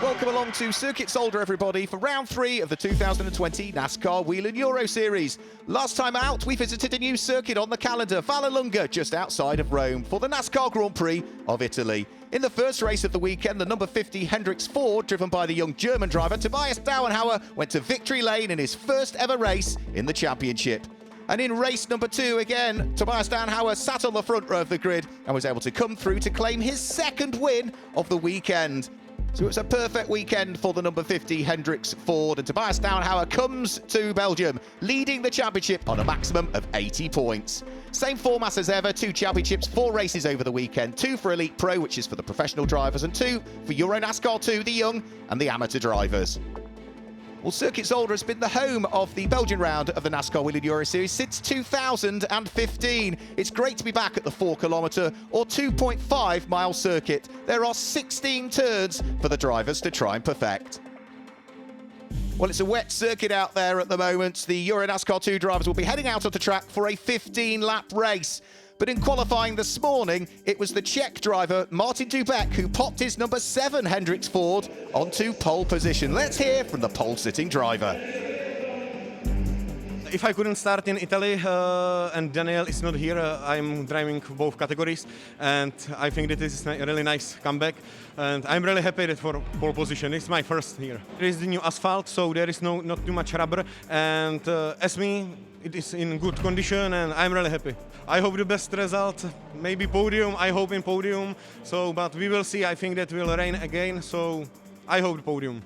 Welcome along to Circuit Zolder, everybody, for round 3 of the 2020 NASCAR Wheel and Euro Series. Last time out, we visited a new circuit on the calendar, Vallelunga, just outside of Rome, for the NASCAR Grand Prix of Italy. In the first race of the weekend, the number 50 Hendricks Ford, driven by the young German driver Tobias Dauenhauer, went to victory lane in his first ever race in the championship. And in race number 2, again, Tobias Dauenhauer sat on the front row of the grid and was able to come through to claim his second win of the weekend. So it's a perfect weekend for the number 50 Hendricks Ford, and Tobias Dauenhauer comes to Belgium, leading the championship on a maximum of 80 points. Same format as ever, 2 championships, 4 races over the weekend, 2 for Elite Pro, which is for the professional drivers, and 2 for EuroNASCAR 2, the young and the amateur drivers. Well, Circuit Zolder has been the home of the Belgian round of the NASCAR Wheel and Euro Series since 2015. It's great to be back at the 4-kilometre or 2.5-mile circuit. There are 16 turns for the drivers to try and perfect. Well, it's a wet circuit out there at the moment. The EuroNASCAR 2 drivers will be heading out of the track for a 15-lap race. But in qualifying this morning, it was the Czech driver, Martin Dubek, who popped his number 7 Hendricks Ford onto pole position. Let's hear from the pole-sitting driver. If I couldn't start in Italy and Daniel is not here, I'm driving both categories, and I think that this is a really nice comeback, and I'm really happy that for pole position. It's my first here. There is the new asphalt, so there is not too much rubber, and as me, it is in good condition, and I'm really happy. I hope the best result, maybe podium. I hope in podium. So, but we will see. I think that will rain again, so I hope the podium.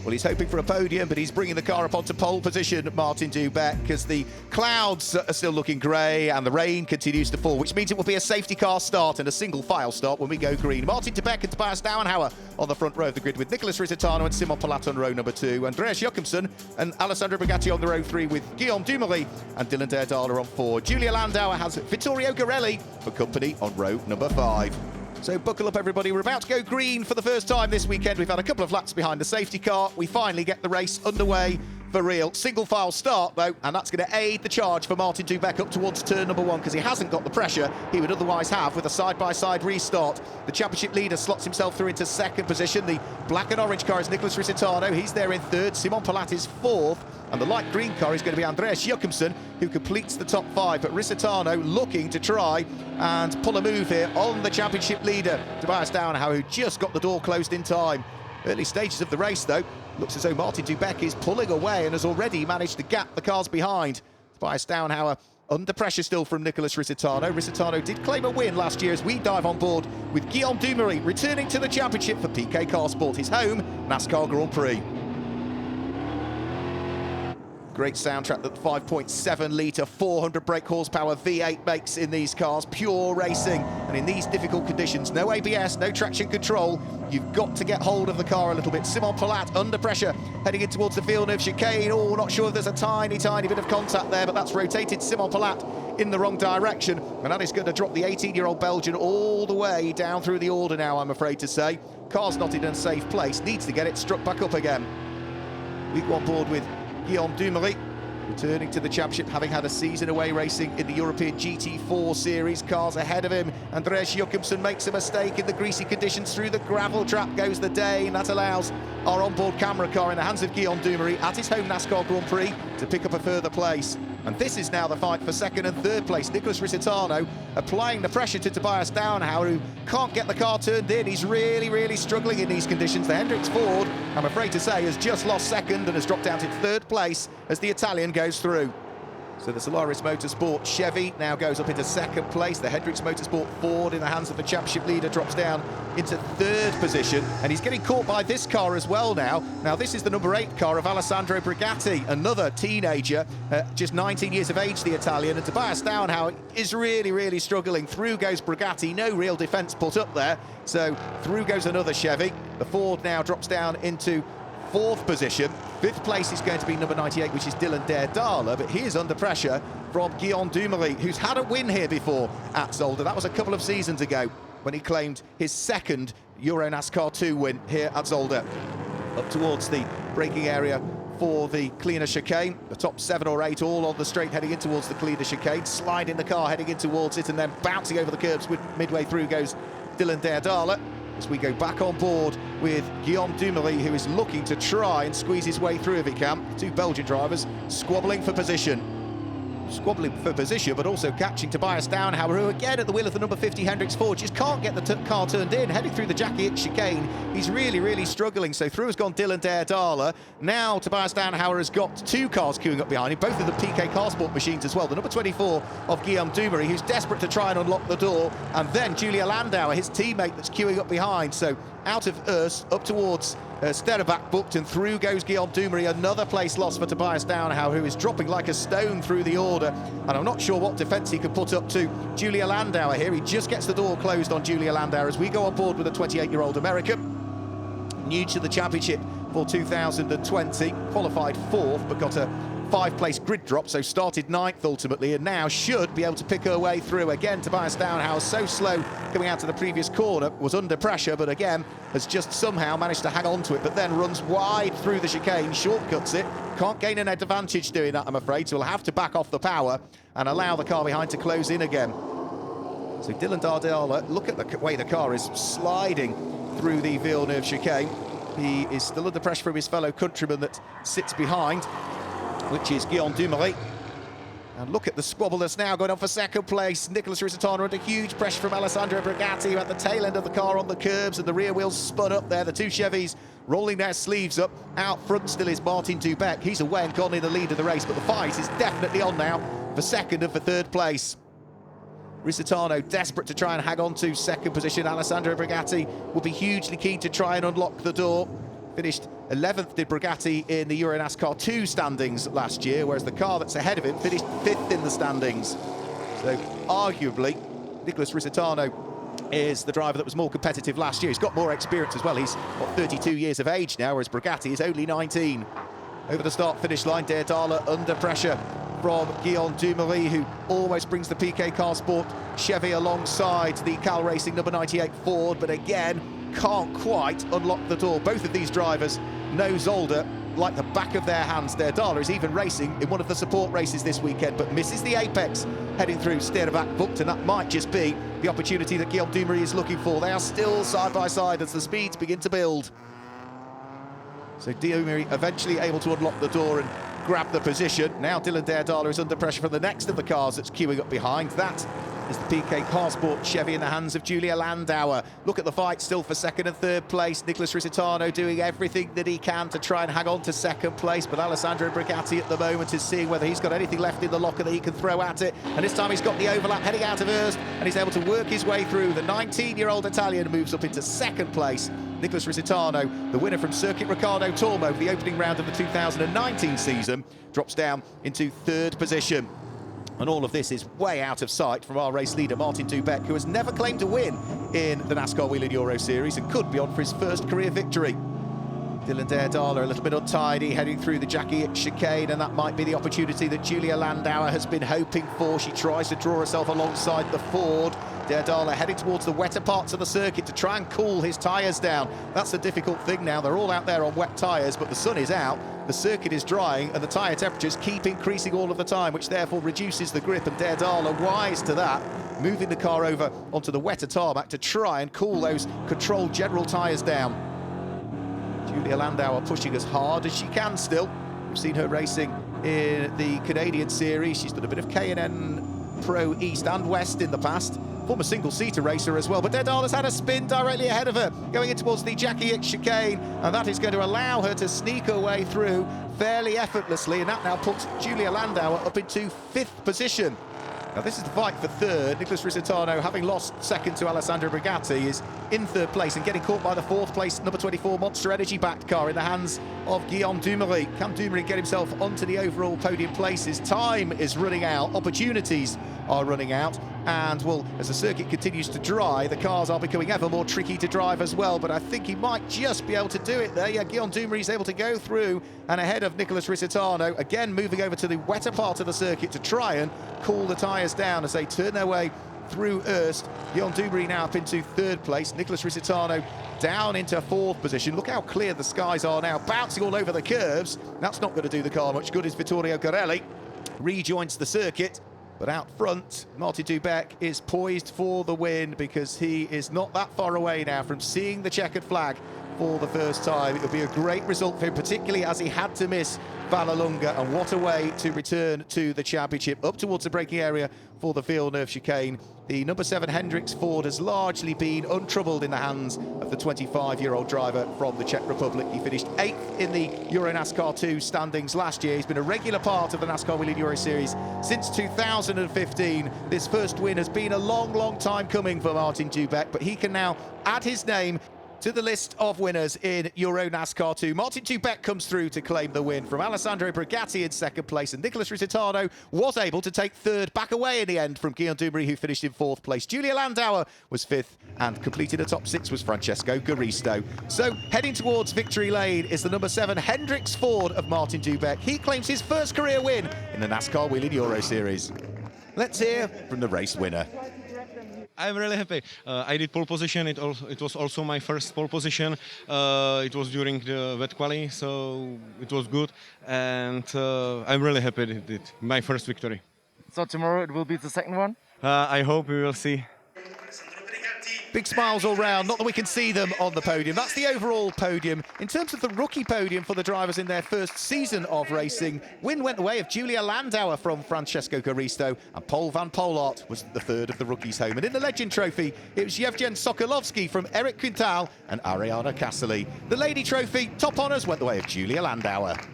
Well, he's hoping for a podium, but he's bringing the car up onto pole position, Martin Dubek, because the clouds are still looking grey and the rain continues to fall, which means it will be a safety car start and a single file start when we go green. Martin Dubek and Tobias Dauenhauer on the front row of the grid, with Nicholas Risitano and Simon Palat on row number 2, Andreas Jochimsen and Alessandro Brigatti on the row 3, with Guillaume Dumoulin and Dylan Derdala on 4. Julia Landauer has Vittorio Garelli for company on row number 5. So buckle up, everybody. We're about to go green for the first time this weekend. We've had a couple of laps behind the safety car. We finally get the race underway for real. Single file start, though, and that's going to aid the charge for Martin Dubek up towards turn number 1, because he hasn't got the pressure he would otherwise have with a side-by-side restart. The championship leader slots himself through into 2nd position. The black and orange car is Nicholas Risitano. He's there in 3rd. Simon Palat is 4th. And the light green car is going to be Andreas Jochimsen, who completes the top 5. But Risitano looking to try and pull a move here on the championship leader, Tobias Dauenhauer, who just got the door closed in time. Early stages of the race, though, looks as though Martin Dubek is pulling away and has already managed to gap the cars behind. Tobias Dauenhauer under pressure still from Nicholas Risitano. Risitano did claim a win last year as we dive on board with Guillaume Dumoulin returning to the championship for PK Carsport, his home NASCAR Grand Prix. Great soundtrack that the 5.7-litre, 400 brake horsepower V8 makes in these cars. Pure racing. And in these difficult conditions, no ABS, no traction control. You've got to get hold of the car a little bit. Simon Palat under pressure, heading in towards the Villeneuve chicane. Oh, not sure if there's a tiny bit of contact there, but that's rotated Simon Palat in the wrong direction. And that is going to drop the 18-year-old Belgian all the way down through the order now, I'm afraid to say. Car's not in a safe place. Needs to get it struck back up again. We go on board with Guillaume Dumoulin, returning to the championship, having had a season away racing in the European GT4 series. Cars ahead of him. Andreas Jochimsen makes a mistake in the greasy conditions. Through the gravel trap goes the Dane. That allows our onboard camera car in the hands of Guillaume Dumoulin at his home NASCAR Grand Prix to pick up a further place. And this is now the fight for 2nd and 3rd place. Nicholas Risitano applying the pressure to Tobias Dauenhauer, who can't get the car turned in. He's really struggling in these conditions. The Hendricks Ford, I'm afraid to say, has just lost 2nd and has dropped down to 3rd place as the Italian goes through. So the Solaris Motorsport Chevy now goes up into 2nd place. The Hendricks Motorsport Ford in the hands of the championship leader drops down into 3rd position. And he's getting caught by this car as well now. Now this is the number 8 car of Alessandro Brigatti, another teenager, just 19 years of age, the Italian. And Tobias Dauenhauer is really struggling. Through goes Brigatti, no real defence put up there. So through goes another Chevy. The Ford now drops down into 4th position. 5th place is going to be number 98, which is Dylan Derdala, but he is under pressure from Guillaume Dumoulin, who's had a win here before at Zolder. That was a couple of seasons ago when he claimed his 2nd EuroNASCAR 2 win here at Zolder. Up towards the braking area for the cleaner chicane. The top 7 or 8 all on the straight heading in towards the cleaner chicane. Sliding the car heading in towards it and then bouncing over the curbs. Midway through goes Dylan Derdala. as we go back on board with Guillaume Dumoulin, who is looking to try and squeeze his way through if he can. Two Belgian drivers squabbling for position. But also catching Tobias Downhauer, who again at the wheel of the number 50 Hendricks Ford just can't get the car turned in, heading through the Jackie Ick chicane. He's really struggling. So through has gone Dylan Daerdala. Now Tobias Downhauer has got two cars queuing up behind him, both of the PK Car Sport machines as well. The number 24 of Guillaume Dumoulin, who's desperate to try and unlock the door, and then Julia Landauer, his teammate, that's queuing up behind. So out of Urs, up towards Sterrebak booked, and through goes Guillaume Dumoulin. Another place lost for Tobias Downhauer, who is dropping like a stone through the order, and I'm not sure what defence he could put up to Julia Landauer here. He just gets the door closed on Julia Landauer as we go on board with a 28-year-old American, new to the championship for 2020, qualified 4th but got a 5-place grid drop, so started 9th ultimately, and now should be able to pick her way through. Again, Tobias Downhauer, so slow coming out to the previous corner, was under pressure, but again has just somehow managed to hang on to it, but then runs wide through the chicane, shortcuts it, can't gain an advantage doing that, I'm afraid, so he'll have to back off the power and allow the car behind to close in again. So Dylan Daerdala, look at the way the car is sliding through the Villeneuve chicane. He is still under pressure from his fellow countryman that sits behind, which is Guillaume Dumoulin. And look at the squabble that's now going on for second place. Nicholas Risitano under huge pressure from Alessandro Brigatti, who at the tail end of the car on the curbs, and the rear wheels spun up there. The two Chevys rolling their sleeves up. Out front still is Martin Dubeck. He's away and gone in the lead of the race, but the fight is definitely on now for second and for third place. Risitano desperate to try and hang on to second position. Alessandro Brigatti will be hugely keen to try and unlock the door. Finished 11th, did Brigatti, in the EuroNASCAR 2 standings last year, whereas the car that's ahead of him finished 5th in the standings. So arguably, Nicholas Risitano is the driver that was more competitive last year. He's got more experience as well. He's got 32 years of age now, whereas Brigatti is only 19. Over the start-finish line, Daerdala under pressure from Guillaume Dumoulin, who almost brings the PK Car Sport Chevy alongside the Cal Racing number 98 Ford, but again, can't quite unlock the door. Both of these drivers know Zolder like the back of their hands. Daerdala is even racing in one of the support races this weekend, but misses the apex heading through Sterrebak booked, and that might just be the opportunity that Guillaume Dumoulin is looking for. They are still side by side as the speeds begin to build. So Dumoulin eventually able to unlock the door and grab the position. Now Dylan Daerdala is under pressure from the next of the cars that's queuing up behind. That is the PK Car Sport Chevy in the hands of Julia Landauer. Look at the fight still for second and third place. Nicholas Risitano doing everything that he can to try and hang on to second place, but Alessandro Brigatti at the moment is seeing whether he's got anything left in the locker that he can throw at it, and this time he's got the overlap heading out of Urs, and he's able to work his way through. The 19-year-old Italian moves up into second place. Nicholas Risitano, the winner from Circuit Riccardo Tormo, the opening round of the 2019 season, drops down into third position. And all of this is way out of sight from our race leader, Martin Dubeck, who has never claimed to win in the NASCAR Whelen Euro Series and could be on for his first career victory. Dylan Daerdala a little bit untidy, heading through the Jackie Ick chicane, and that might be the opportunity that Julia Landauer has been hoping for. She tries to draw herself alongside the Ford. Daerdala heading towards the wetter parts of the circuit to try and cool his tyres down. That's the difficult thing now. They're all out there on wet tyres, but the sun is out, the circuit is drying, and the tyre temperatures keep increasing all of the time, which therefore reduces the grip, and Daerdala, wise to that, moving the car over onto the wetter tarmac to try and cool those controlled general tyres down. Julia Landauer pushing as hard as she can still. We've seen her racing in the Canadian Series. She's done a bit of K&N Pro East and West in the past. Former single-seater racer as well, but Daerdala's had a spin directly ahead of her, going in towards the Jackie Ick chicane, and that is going to allow her to sneak her way through fairly effortlessly, and that now puts Julia Landauer up into 5th position. Now this is the fight for third. Nicholas Risitano, having lost second to Alessandro Brigatti, is in third place and getting caught by the 4th place number 24 Monster Energy backed car in the hands of Guillaume Dumoulin. Can Dumoulin get himself onto the overall podium places? Time is running out, opportunities are running out, and well, as the circuit continues to dry, the cars are becoming ever more tricky to drive as well, but I think he might just be able to do it there. Yeah, Guillaume Dumoulin is able to go through and ahead of Nicholas Risitano, again moving over to the wetter part of the circuit to try and cool the tyres down as they turn their way through Urs. Guillaume Dumoulin now up into 3rd place. Nicholas Risitano down into 4th position. Look how clear the skies are now, bouncing all over the curves. That's not going to do the car much good as Vittorio Garelli rejoins the circuit. But out front, Martin Dubek is poised for the win because he is not that far away now from seeing the checkered flag for the first time. It would be a great result for him, particularly as he had to miss Vallelunga, and what a way to return to the championship, up towards the braking area for the Villeneuve chicane. The number 7 Hendrix Ford has largely been untroubled in the hands of the 25-year-old driver from the Czech Republic. He finished 8th in the EuroNASCAR 2 standings last year. He's been a regular part of the NASCAR Whelen Euro Series since 2015. This first win has been a long, long time coming for Martin Dubek, but he can now add his name to the list of winners in EuroNASCAR 2. Martin Dubek comes through to claim the win from Alessandro Brigatti in second place, and Nicholas Rizzardo was able to take third, back away in the end from Guillaume Dumery, who finished in fourth place. Julia Landauer was fifth, and completed a top 6 was Francesco Garisto. So heading towards victory lane is the number 7 Hendrix Ford of Martin Dubek. He claims his first career win in the NASCAR Whelen Euro Series. Let's hear from the race winner. I'm really happy. I did pole position. It was also my first pole position. It was during the wet quali, so it was good. And I'm really happy with it. My first victory. So tomorrow it will be the second one? I hope we will see. Big smiles all round, not that we can see them on the podium. That's the overall podium. In terms of the rookie podium for the drivers in their first season of racing, win went the way of Julia Landauer from Francesco Garisto, and Paul van Poelart was the third of the rookies home. And in the Legend Trophy, it was Yevgen Sokolovsky from Eric Quintal and Ariana Cassely. The Lady Trophy, top honours went the way of Julia Landauer.